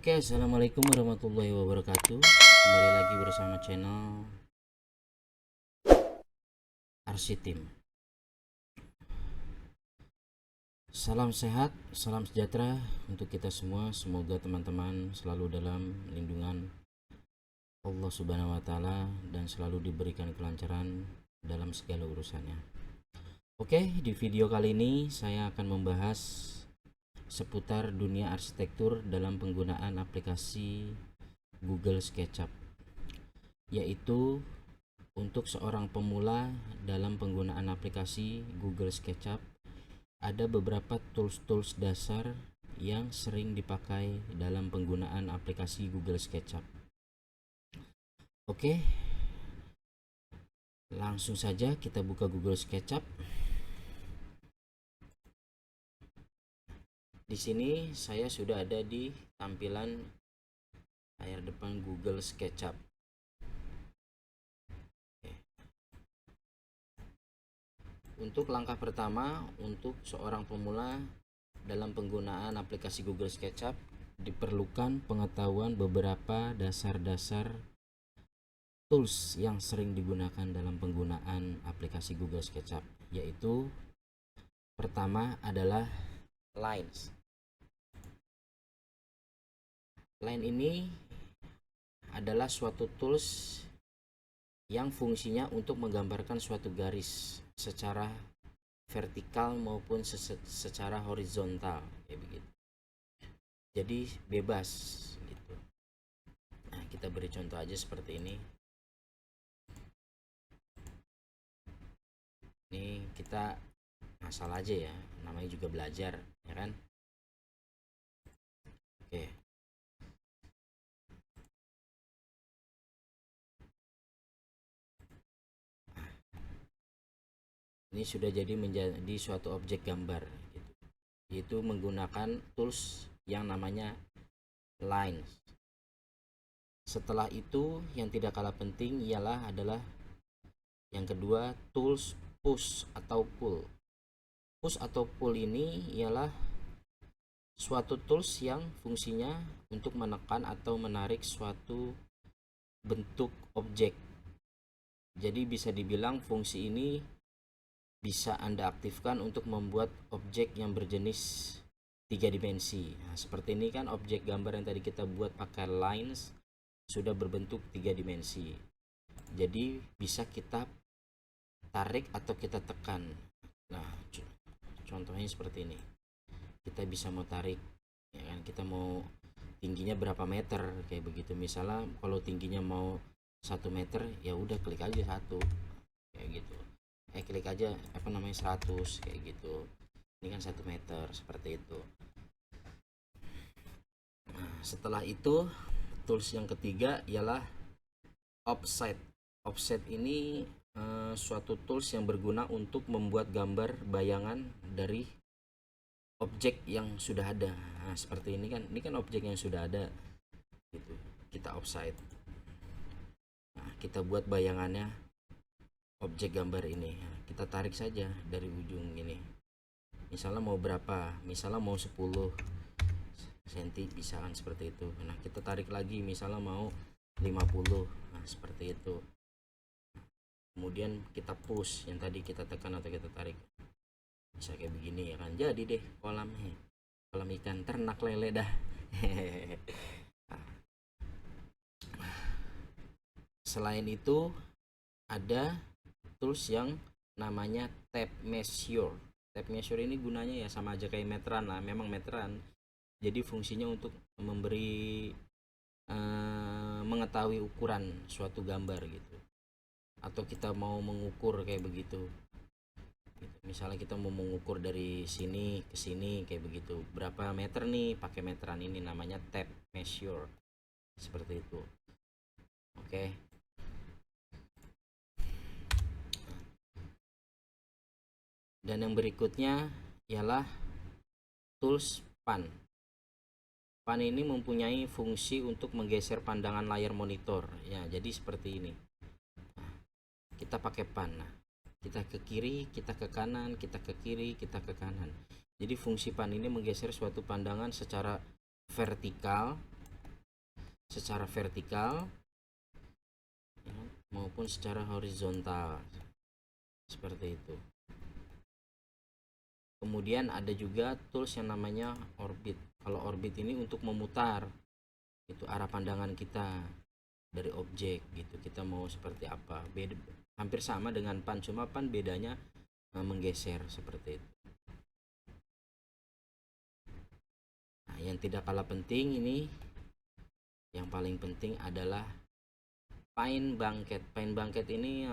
Oke, assalamualaikum warahmatullahi wabarakatuh. Kembali lagi bersama channel Arsitim. Salam sehat, salam sejahtera untuk kita semua. Semoga teman-teman selalu dalam lindungan Allah Subhanahu wa Ta'ala dan selalu diberikan kelancaran dalam segala urusannya. Oke, di video kali ini saya akan membahas seputar dunia arsitektur dalam penggunaan aplikasi Google SketchUp, yaitu untuk seorang pemula dalam penggunaan aplikasi Google SketchUp. Ada beberapa tools-tools dasar yang sering dipakai dalam penggunaan aplikasi Google SketchUp. Oke, langsung saja kita buka Google SketchUp. Di sini saya sudah ada di tampilan layar depan Google SketchUp. Untuk langkah pertama, untuk seorang pemula dalam penggunaan aplikasi Google SketchUp, diperlukan pengetahuan beberapa dasar-dasar tools yang sering digunakan dalam penggunaan aplikasi Google SketchUp, yaitu pertama adalah lines. Line ini adalah suatu tools yang fungsinya untuk menggambarkan suatu garis secara vertikal maupun secara horizontal, kayak begitu. Jadi bebas gitu. Nah, kita beri contoh aja seperti ini. Ini kita asal aja ya, namanya juga belajar, ya kan? Oke. Ini sudah jadi menjadi suatu objek gambar gitu. Yaitu menggunakan tools yang namanya lines. Setelah itu yang tidak kalah penting adalah yang kedua, tools push atau pull. Push atau pull ini ialah suatu tools yang fungsinya untuk menekan atau menarik suatu bentuk objek. Jadi bisa dibilang fungsi ini bisa Anda aktifkan untuk membuat objek yang berjenis 3 dimensi. Nah, seperti ini kan objek gambar yang tadi kita buat pakai lines sudah berbentuk 3 dimensi. Jadi bisa kita tarik atau kita tekan. Nah, contohnya seperti ini. Kita bisa mau tarik, ya kan? Kita mau tingginya berapa meter kayak begitu. Misalnya kalau tingginya mau 1 meter, ya udah klik aja 1 kayak gitu. Klik aja 100 kayak gitu. Ini kan 1 meter seperti itu. Nah, setelah itu tools yang ketiga ialah offset. Offset ini suatu tools yang berguna untuk membuat gambar bayangan dari objek yang sudah ada. Nah, seperti ini kan objek yang sudah ada gitu. Kita offset. Nah, kita buat bayangannya objek gambar ini. Nah, kita tarik saja dari ujung ini. Misalnya mau berapa? Misalnya mau 10 cm bisa kan seperti itu. Nah, kita tarik lagi misalnya mau 50. Nah, seperti itu. Kemudian kita push yang tadi kita tekan atau kita tarik. Bisa kayak begini ya kan. Jadi deh kolam ikan ternak lele dah. Selain itu ada tools yang namanya tape measure. Tape measure ini gunanya ya sama aja kayak meteran lah, memang meteran. Jadi fungsinya untuk memberi mengetahui ukuran suatu gambar gitu. Atau kita mau mengukur kayak begitu. Misalnya kita mau mengukur dari sini ke sini kayak begitu. Berapa meter nih, pakai meteran ini namanya tape measure. Seperti itu. Oke. Dan yang berikutnya ialah tools pan. Pan ini mempunyai fungsi untuk menggeser pandangan layar monitor. Ya, jadi seperti ini. Nah, kita pakai pan. Nah, kita ke kiri, kita ke kanan, kita ke kiri, kita ke kanan. Jadi fungsi pan ini menggeser suatu pandangan secara vertikal secara vertikal ya, maupun secara horizontal seperti itu. Kemudian ada juga tools yang namanya orbit. Kalau orbit ini untuk memutar itu arah pandangan kita dari objek gitu, kita mau seperti apa. Beda, hampir sama dengan pan, cuma pan bedanya menggeser seperti itu. Nah, yang tidak kalah penting ini, yang paling penting adalah Paint Bucket. Paint Bucket ini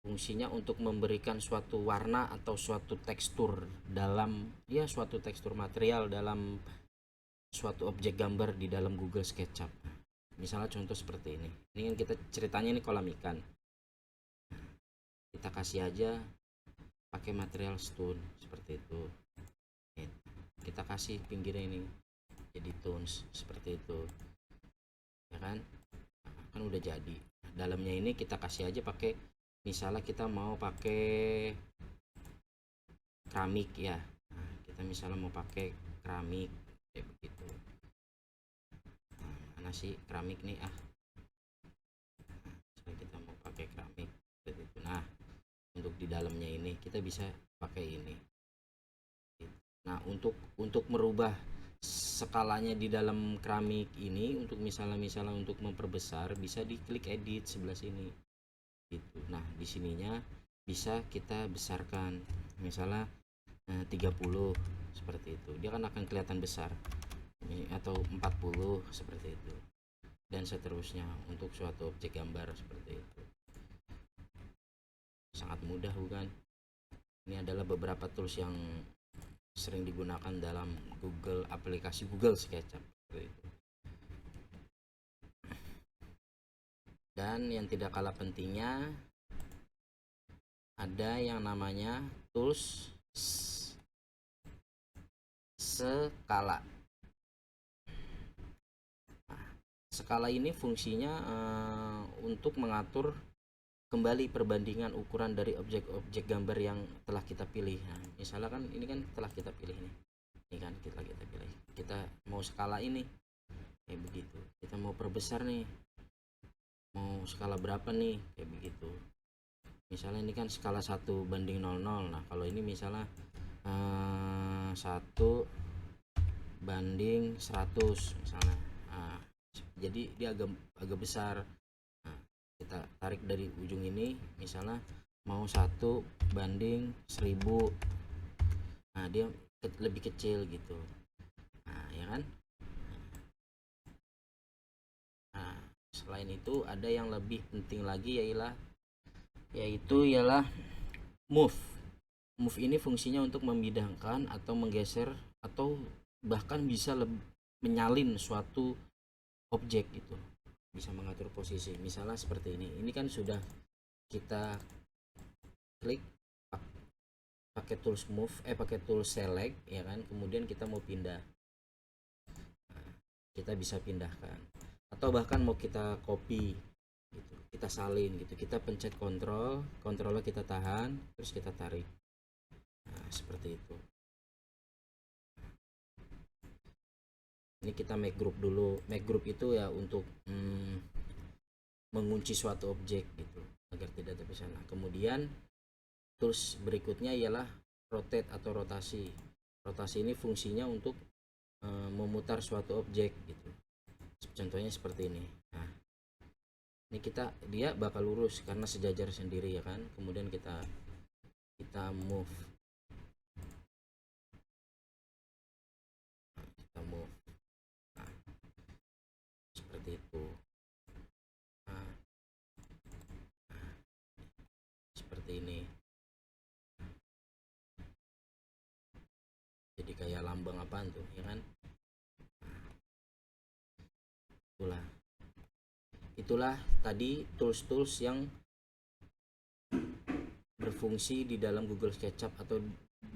fungsinya untuk memberikan suatu warna atau suatu tekstur dalam suatu tekstur material dalam suatu objek gambar di dalam Google SketchUp. Misalnya contoh seperti ini. Ini kan kita ceritanya ini kolam ikan. Kita kasih aja pakai material stone seperti itu. Kita kasih pinggirnya ini jadi tones seperti itu. Ya kan? Kan udah jadi. Dalamnya ini kita kasih aja pakai, misalnya kita mau pakai keramik ya. Nah, kita misalnya mau pakai keramik kayak begitu. Nah, mana sih keramik nih kita mau pakai keramik seperti itu. Nah, untuk di dalamnya ini kita bisa pakai ini. Nah, untuk merubah skalanya di dalam keramik ini, untuk misalnya untuk memperbesar, bisa diklik edit sebelah sini gitu. Nah, di sininya bisa kita besarkan misalnya 30 seperti itu, dia kan akan kelihatan besar, atau 40 seperti itu, dan seterusnya untuk suatu objek gambar seperti itu. Sangat mudah bukan? Ini adalah beberapa tools yang sering digunakan dalam aplikasi Google SketchUp seperti itu. Dan yang tidak kalah pentingnya ada yang namanya tools skala. Nah, skala ini fungsinya untuk mengatur kembali perbandingan ukuran dari objek-objek gambar yang telah kita pilih. Nah, misalnya kan ini kan telah kita pilih nih. Ini kan kita pilih. Kita mau skala ini kayak begitu. Kita mau perbesar nih. Mau skala berapa nih kayak begitu. Misalnya ini kan skala 1:00. Nah, kalau ini misalnya 1:100 misalnya. Nah, jadi dia agak besar. Kita tarik dari ujung ini, misalnya mau 1:1000. Nah, dia lebih kecil gitu. Nah, ya kan? Nah, selain itu ada yang lebih penting lagi yaitu move. Move ini fungsinya untuk memindahkan atau menggeser atau bahkan bisa menyalin suatu objek gitu. Bisa mengatur posisi, misalnya seperti ini kan sudah kita klik pakai tools move, pakai tools select ya kan, kemudian kita mau pindah. Nah, kita bisa pindahkan, atau bahkan mau kita copy gitu, kita salin gitu, kita pencet kontrolnya kita tahan, terus kita tarik. Nah, seperti itu. Ini kita make group dulu. Make group itu ya untuk mengunci suatu objek gitu agar tidak terpisah. Nah, kemudian tools berikutnya ialah rotate atau rotasi. Rotasi ini fungsinya untuk memutar suatu objek gitu. Contohnya seperti ini. Nah, ini dia bakal lurus karena sejajar sendiri ya kan. Kemudian kita move. Seperti itu. Seperti ini. Jadi kayak lambang apaan tuh, ya kan? Itulah tadi tools-tools yang berfungsi di dalam Google SketchUp, atau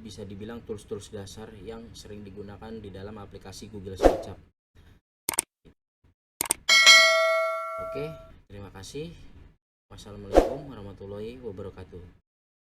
bisa dibilang tools-tools dasar yang sering digunakan di dalam aplikasi Google SketchUp. Oke, terima kasih. Wassalamualaikum warahmatullahi wabarakatuh.